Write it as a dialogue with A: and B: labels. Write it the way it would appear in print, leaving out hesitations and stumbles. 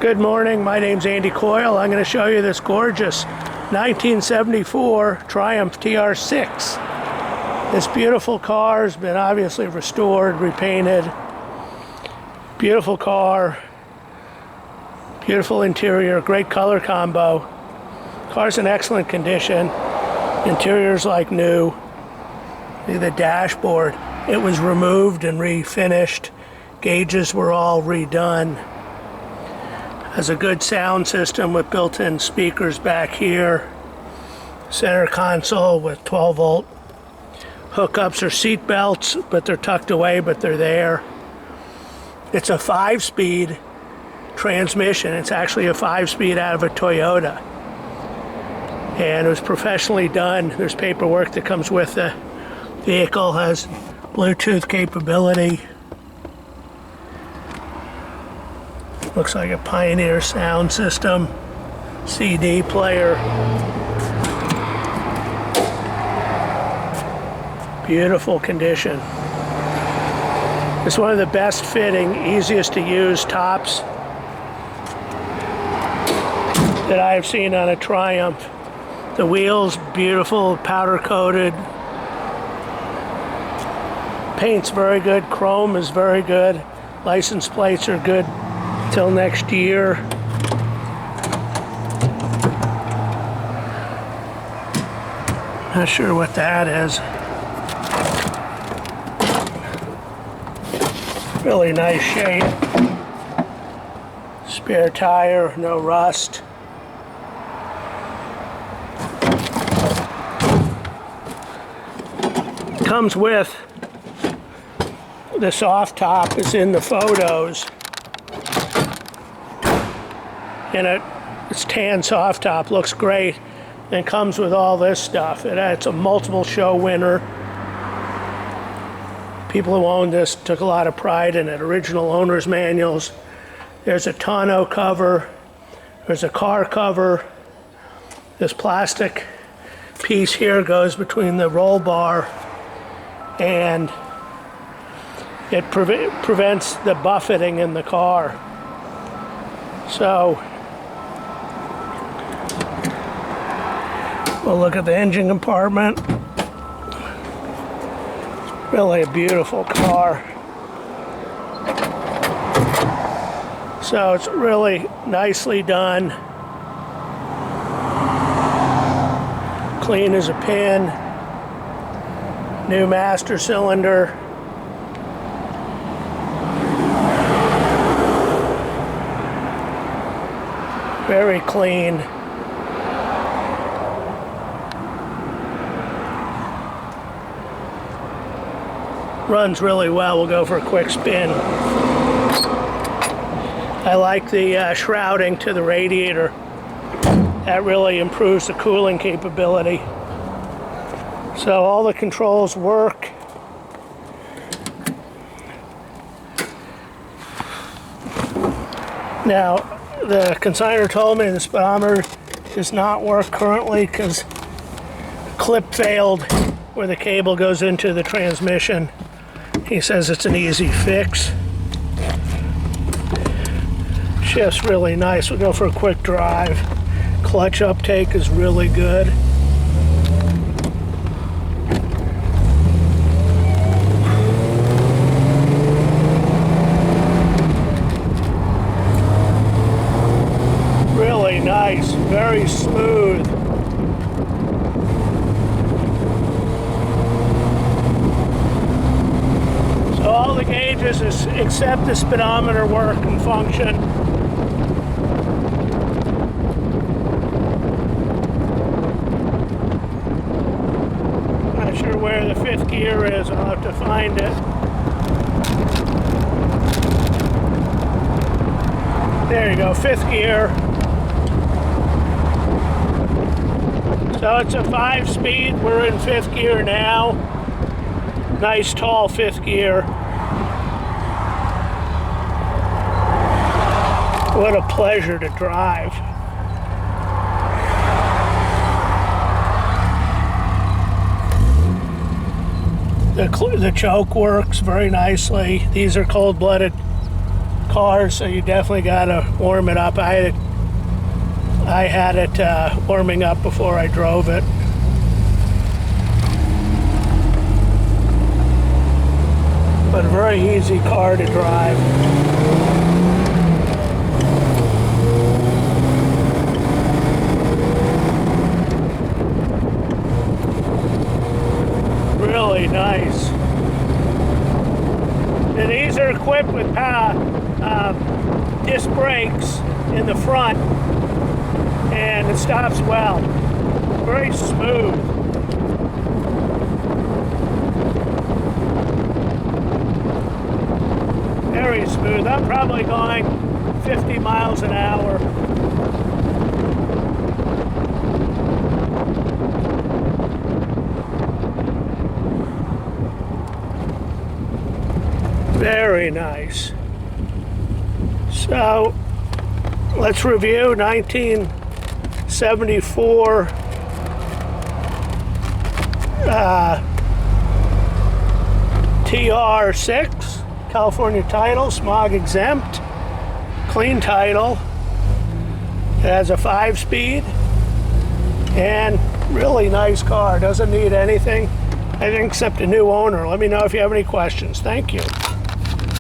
A: Good morning, my name's Andy Coyle. I'm going to show you this gorgeous 1974 Triumph TR6. This beautiful car has been obviously restored, repainted. Beautiful car, beautiful interior, great color combo. Car's in excellent condition. Interior's like new. Look at the dashboard. It was removed and refinished. Gauges were all redone. Has a good sound system with built-in speakers back here. Center console with 12-volt hookups or seat belts, but they're tucked away, but they're there. It's a 5-speed transmission. It's actually a 5-speed out of a Toyota. And it was professionally done. There's paperwork that comes with the vehicle, has Bluetooth capability. Looks like a Pioneer sound system, CD player. Beautiful condition. It's one of the best fitting, easiest to use tops that I have seen on a Triumph. The wheels, beautiful, powder coated. Paint's very good, chrome is very good. License plates are good till next year. Not sure what that is. Really nice shape. Spare tire, no rust. Comes with the soft top is in the photos. And it's tan soft top, looks great, and comes with all this stuff. It's a multiple show winner. People who owned this took a lot of pride in it. Original owner's manuals. There's a tonneau cover. There's a car cover. This plastic piece here goes between the roll bar, and it prevents the buffeting in the car. So we'll look at the engine compartment. Really a beautiful car. So it's really nicely done. Clean as a pin. New master cylinder. Very clean. Runs really well. We'll go for a quick spin. I like the shrouding to the radiator. That really improves the cooling capability. So all the controls work. Now, the consignor told me the speedometer does not work currently because the clip failed where the cable goes into the transmission. He says it's an easy fix. Shift's really nice. We'll go for a quick drive. Clutch uptake is really good. Really nice, very smooth. So all the gauges except the speedometer work and function. Not sure where the 5th gear is, I'll have to find it. There you go, 5th gear. So it's a 5-speed, we're in 5th gear now. Nice tall 5th gear. What a pleasure to drive. The choke works very nicely. These are cold-blooded cars, so you definitely gotta warm it up. I had it warming up before I drove it. But a very easy car to drive. Really nice. And these are equipped with disc brakes in the front, and it stops well. Very smooth. Very smooth. I'm probably going 50 miles an hour. Very nice. So let's review 1974 TR6, California title, smog exempt, clean title. It has a 5-speed and really nice car. Doesn't need anything, I think, except a new owner. Let me know if you have any questions. Thank you.